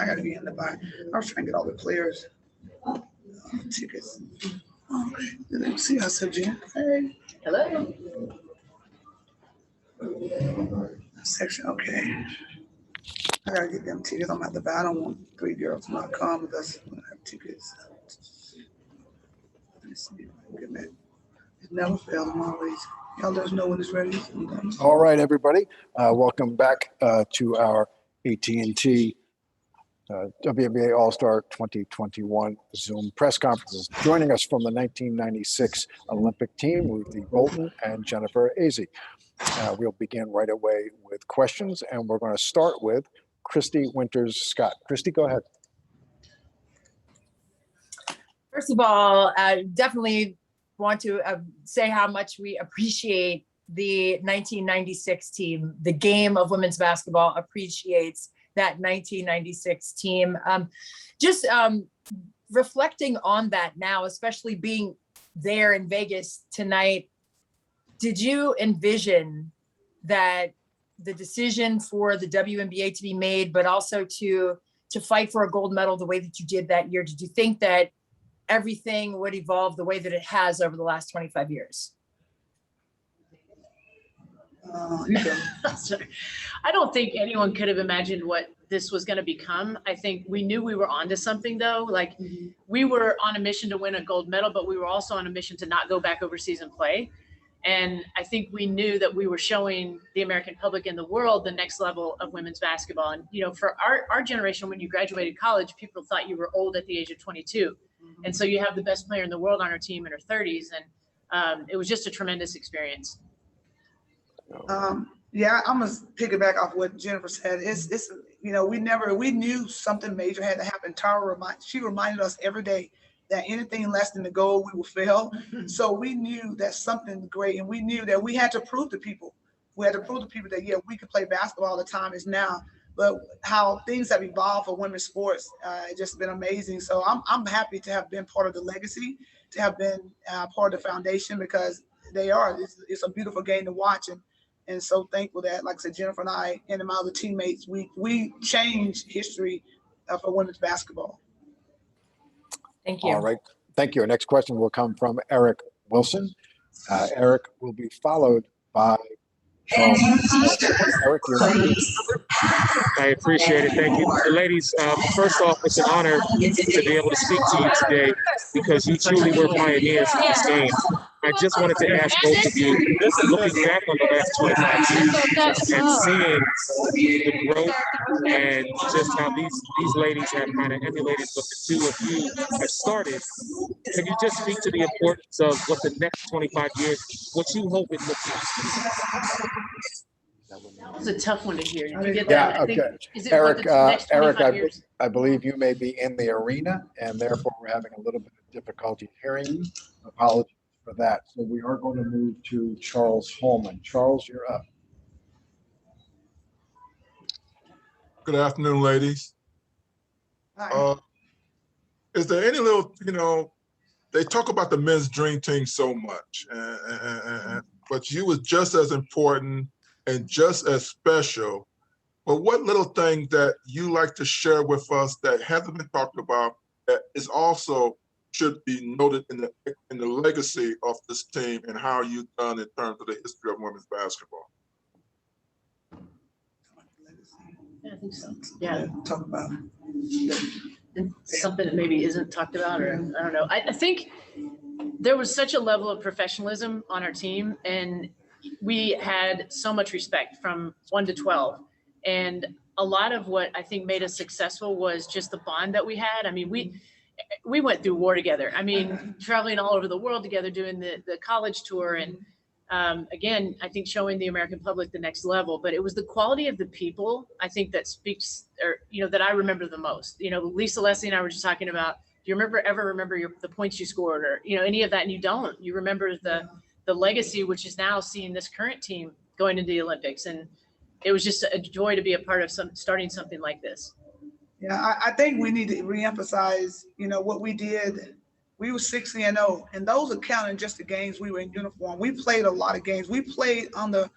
I got to be in the buy. I was trying to get all the players tickets. Okay. Let me see. I said, Jen. Hey. Hello. Section. Okay. I gotta get them tickets. I'm at the buy. I don't want 3 girls to not come because I have tickets. Let me see. Get that. It never fails. I'm always. Y'all let us know when it's ready. All right, everybody. Welcome back to our AT&T WNBA All-Star 2021 Zoom press conferences. Joining us from the 1996 Olympic team, Ruthie Bolton and Jennifer Azzi. We'll begin right away with questions, and we're going to start with Christy Winters-Scott. Christy, go ahead. First of all, I definitely want to say how much we appreciate the 1996 team. The game of women's basketball appreciates that 1996 team. Just reflecting on that now, especially being there in Vegas tonight, did you envision that the decision for the WNBA to be made, but also to fight for a gold medal the way that you did that year, did you think that everything would evolve the way that it has over the last 25 years? I don't think anyone could have imagined what this was going to become. I think we knew we were onto something, though. Like, we were on a mission to win a gold medal, but we were also on a mission to not go back overseas and play. And I think we knew that we were showing the American public and the world the next level of women's basketball. And, you know, for our generation, when you graduated college, people thought you were old at the age of 22. And so you have the best player in the world on our team in her 30s. And it was just a tremendous experience. Yeah, I'm gonna piggyback off what Jennifer said. It's you know, we knew something major had to happen. She reminded us every day that anything less than the goal, we will fail. So we knew that something great, and we knew that we had to prove to people. We had to prove to people that we could play basketball all the time is now. But how things have evolved for women's sports, it's just been amazing. So I'm happy to have been part of the legacy, to have been part of the foundation, because it's a beautiful game to watch, and so thankful that, like I said, Jennifer and I and my other teammates, we changed history for women's basketball. Thank you. All right. Thank you. Our next question will come from Eric Wilson. Eric will be followed by Charles. Eric, you're on. I appreciate it. Thank you. Ladies, first off, it's an honor to be able to speak to you today because you truly were pioneers in this game. I just wanted to ask both of you, looking back on the last 25 years and seeing the growth and just how these ladies have kind of emulated what the two of you have started, can you just speak to the importance of what the next 25 years, what you hope it looks like? That was a tough one to hear. Did you get Yeah, that? okay. Eric, I believe you may be in the arena, and therefore we're having a little bit of difficulty hearing you. Apologies for that. So we are going to move to Charles Holman. Charles, you're up. Good afternoon, ladies. Hi. Is there any little, they talk about the men's dream team so much, but you was just as important and just as special. But what little thing that you like to share with us that hasn't been talked about that is also should be noted in the legacy of this team and how you've done in terms of the history of women's basketball? Yeah, I think so. Yeah. Talk about Something that maybe isn't talked about, or I don't know. I think there was such a level of professionalism on our team, and we had so much respect from 1 to 12. And a lot of what I think made us successful was just the bond that we had. I mean, we went through war together. I mean, traveling all over the world together, doing the college tour. And again, I think showing the American public the next level, but it was the quality of the people, I think, that speaks, or, that I remember the most. Lisa Leslie and I were just talking about, do you ever remember the points you scored, or, any of that? And you don't. You remember the legacy, which is now seeing this current team going into the Olympics. And it was just a joy to be a part of starting something like this. Yeah, I think we need to reemphasize, what we did. We were 60-0, and those are counting just the games we were in uniform. We played a lot of games. We played under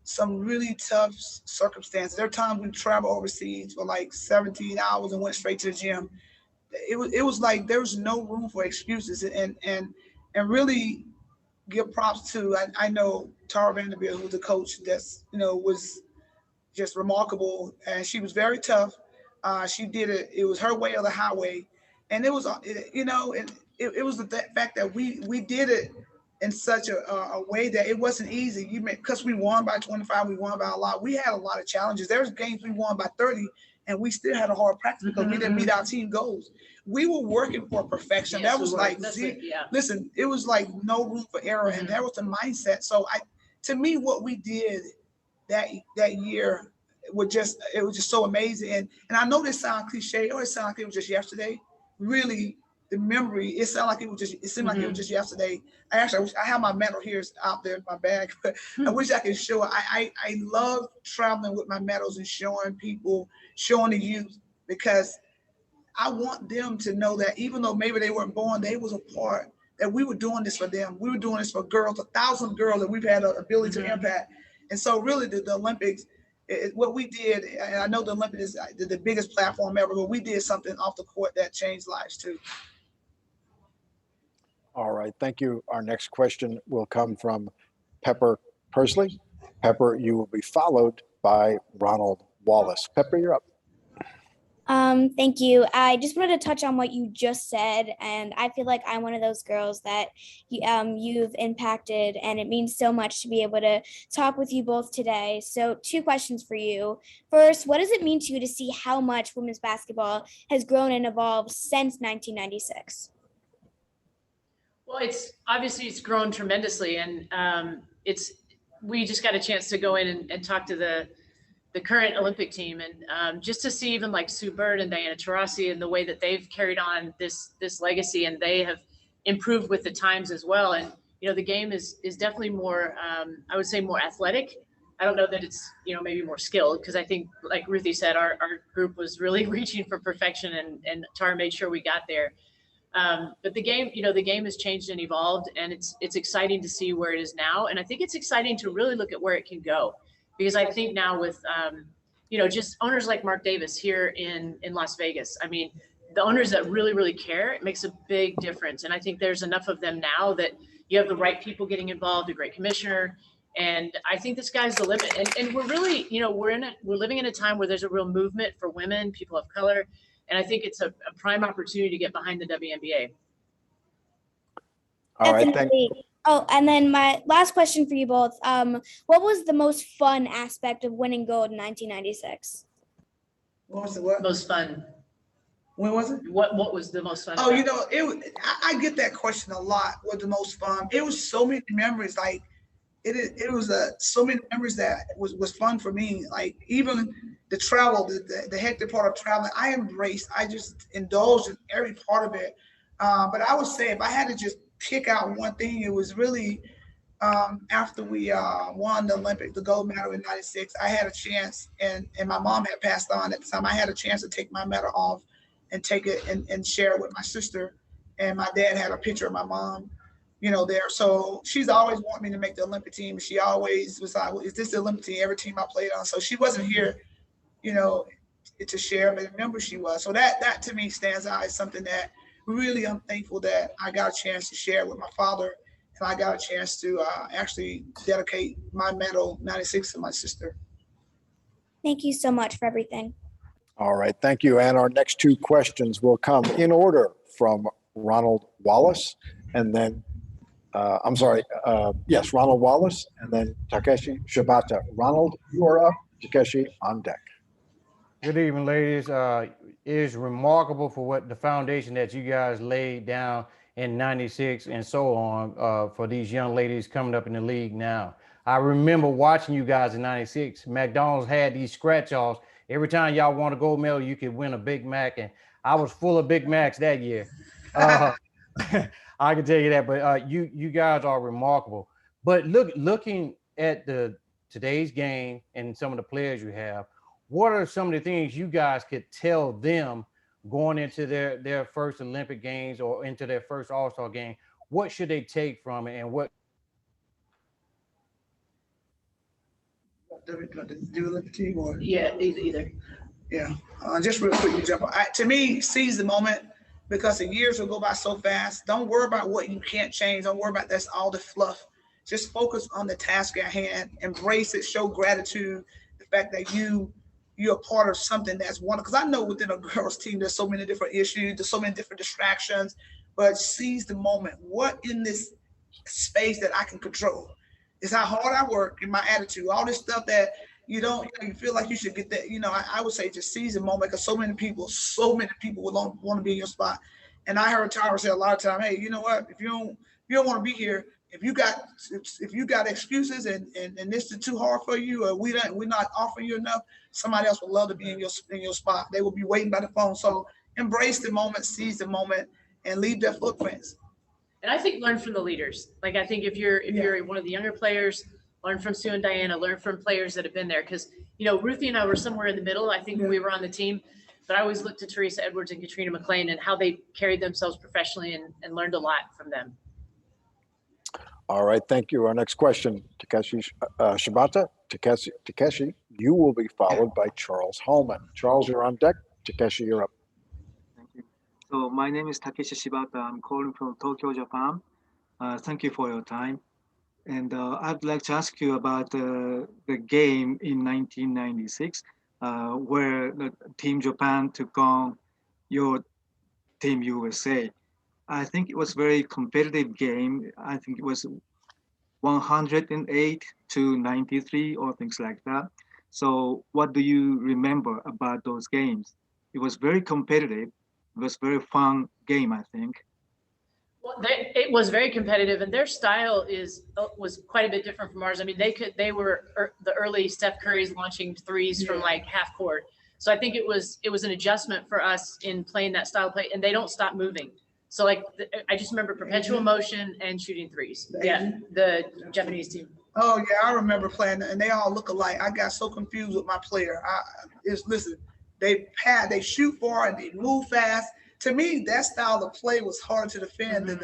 some really tough circumstances. There are times we travel overseas for like 17 hours and went straight to the gym. It was like there was no room for excuses, and really give props to, I know Tara Vanderbilt, who's a coach that's, was just remarkable, and she was very tough. She did it. It was her way or the highway, and it was, it was the fact that we did it in such a way that it wasn't easy. Because we won by 25, we won by a lot. We had a lot of challenges. There was games we won by 30, and we still had a hard practice because we didn't meet our team goals. We were working for perfection. Yes, That was like, yeah. listen, it was like no room for error, and that was the mindset. So to me, what we did that year it was just so amazing. And I know this sounds cliche, or it sounds like it was just yesterday. Really, the memory, it seemed like it was just yesterday. I wish I have my medal here out there in my bag, but I wish I could show it. I love traveling with my medals and showing people, showing the youth, because I want them to know that even though maybe they weren't born, they was a part, that we were doing this for them. We were doing this for girls, 1,000 girls that we've had an ability to impact. And so really the Olympics, what we did, and I know the Olympics is the biggest platform ever, but we did something off the court that changed lives too. All right, thank you. Our next question will come from Pepper Persley. Pepper, you will be followed by Ronald Wallace. Pepper, you're up. Thank you. I just wanted to touch on what you just said, and I feel like I'm one of those girls that you've impacted, and it means so much to be able to talk with you both today. So 2 questions for you. First, what does it mean to you to see how much women's basketball has grown and evolved since 1996? Well, it's grown tremendously, and we just got a chance to go in and talk to the current Olympic team, and just to see even like Sue Bird and Diana Taurasi and the way that they've carried on this legacy, and they have improved with the times as well. And the game is definitely more, I would say, more athletic. I don't know that it's maybe more skilled, because I think, like Ruthie said, our group was really reaching for perfection, and Tara made sure we got there. But the game has changed and evolved, and it's exciting to see where it is now. And I think it's exciting to really look at where it can go, because I think now with, just owners like Mark Davis here in Las Vegas, I mean, the owners that really, really care, it makes a big difference. And I think there's enough of them now that you have the right people getting involved, a great commissioner. And I think the sky's the limit. And we're really, we're living in a time where there's a real movement for women, people of color. And I think it's a prime opportunity to get behind the WNBA. All right, thank you. Oh, and then my last question for you both. What was the most fun aspect of winning gold in 1996? What was the what? Most fun. When was it? What was the most fun? Oh, I get that question a lot. What the most fun? It was so many memories. Like it was so many memories that was fun for me. Like even the travel, the hectic part of traveling, I embraced. I just indulged in every part of it. But I would say if I had to just pick out one thing, it was really after we won the gold medal in '96. I had a chance, and my mom had passed on at the time. I had a chance to take my medal off and take it and share it with my sister. And my dad had a picture of my mom, there. So she's always wanted me to make the Olympic team. She always was like, well, is this the Olympic team? Every team I played on. So she wasn't here, to share, but remember she was. So that to me stands out as something that really I'm thankful that I got a chance to share with my father, and I got a chance to actually dedicate my medal 96 to my sister. Thank you so much for everything. All right, thank you. And our next 2 questions will come in order from Ronald Wallace, and then, Ronald Wallace, and then Takeshi Shibata. Ronald, you are up. Takeshi, on deck. Good evening, ladies. It is remarkable for what the foundation that you guys laid down in '96 and so on for these young ladies coming up in the league now. I remember watching you guys in '96. McDonald's had these scratch-offs. Every time y'all won a gold medal, you could win a Big Mac, and I was full of Big Macs that year. I can tell you that, but you guys are remarkable. But looking at today's game and some of the players you have, what are some of the things you guys could tell them going into their first Olympic Games or into their first All-Star game? What should they take from it, and what the Olympic team or? Yeah, either. Yeah, just real quick, jump. To me, seize the moment because the years will go by so fast. Don't worry about what you can't change. Don't worry about that's all the fluff. Just focus on the task at hand. Embrace it. Show gratitude. The fact that you're a part of something that's one. Because I know within a girls' team, there's so many different issues. There's so many different distractions. But seize the moment. What in this space that I can control? It's how hard I work and my attitude. All this stuff that you don't, you feel like you should get that. I would say just seize the moment because so many people will want to be in your spot. And I heard Tyra say a lot of time, hey, you know what? If you don't want to be here, if you got excuses and this is too hard for you, or we're not offering you enough, somebody else would love to be in your spot. They will be waiting by the phone. So embrace the moment, seize the moment, and leave their footprints. And I think learn from the leaders. Like I think if you're one of the younger players, learn from Sue and Diana, learn from players that have been there. Because, Ruthie and I were somewhere in the middle, I think, when we were on the team. But I always looked to Teresa Edwards and Katrina McLean and how they carried themselves professionally and learned a lot from them. All right, thank you. Our next question, Takeshi Shibata. Takeshi, you will be followed by Charles Holman. Charles, you're on deck. Takeshi, you're up. Thank you. So my name is Takeshi Shibata. I'm calling from Tokyo, Japan. Thank you for your time. And I'd like to ask you about the game in 1996, where the Team Japan took on your Team USA. I think it was a very competitive game. I think it was 108 to 93 or things like that. So what do you remember about those games? It was very competitive. It was a very fun game, I think. Well, it was very competitive, and their style was quite a bit different from ours. I mean, they were the early Steph Curry's launching threes from like half court. So I think it was an adjustment for us in playing that style of play, and they don't stop moving. So like I just remember perpetual motion and shooting threes. Yeah, the Japanese team. Oh yeah, I remember playing, and they all look alike. I got so confused with my player. Listen, they shoot far and they move fast. To me, that style of play was harder to defend than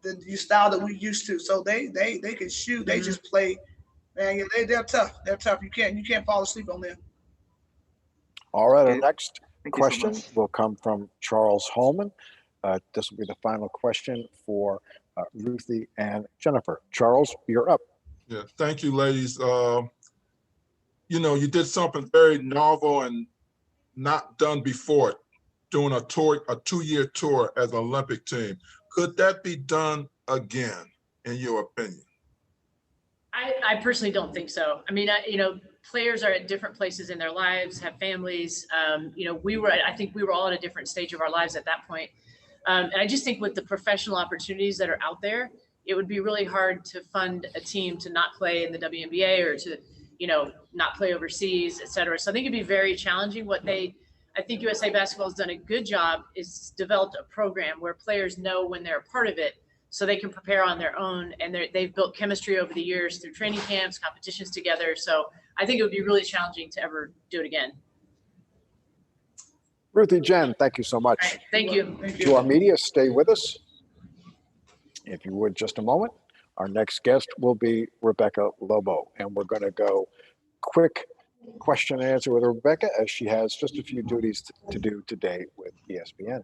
the style that we used to. So they can shoot. They just play. Man, they're tough. They're tough. You can't fall asleep on them. All right, Okay. our next Thank you so question much. will come from Charles Holman. This will be the final question for Ruthie and Jennifer. Charles, you're up. Yeah, thank you, ladies. You did something very novel and not done before, doing a 2-year tour as an Olympic team. Could that be done again, in your opinion? I personally don't think so. I mean, players are at different places in their lives, have families. I think we were all at a different stage of our lives at that point. And I just think with the professional opportunities that are out there, it would be really hard to fund a team to not play in the WNBA or to, not play overseas, et cetera. So I think it'd be very challenging. I think USA Basketball has done a good job is developed a program where players know when they're a part of it so they can prepare on their own. And they've built chemistry over the years through training camps, competitions together. So I think it would be really challenging to ever do it again. Ruthie, Jen, thank you so much. All right, thank you. To our media, stay with us. If you would, just a moment. Our next guest will be Rebecca Lobo, and we're going to go quick question and answer with Rebecca as she has just a few duties to do today with ESPN.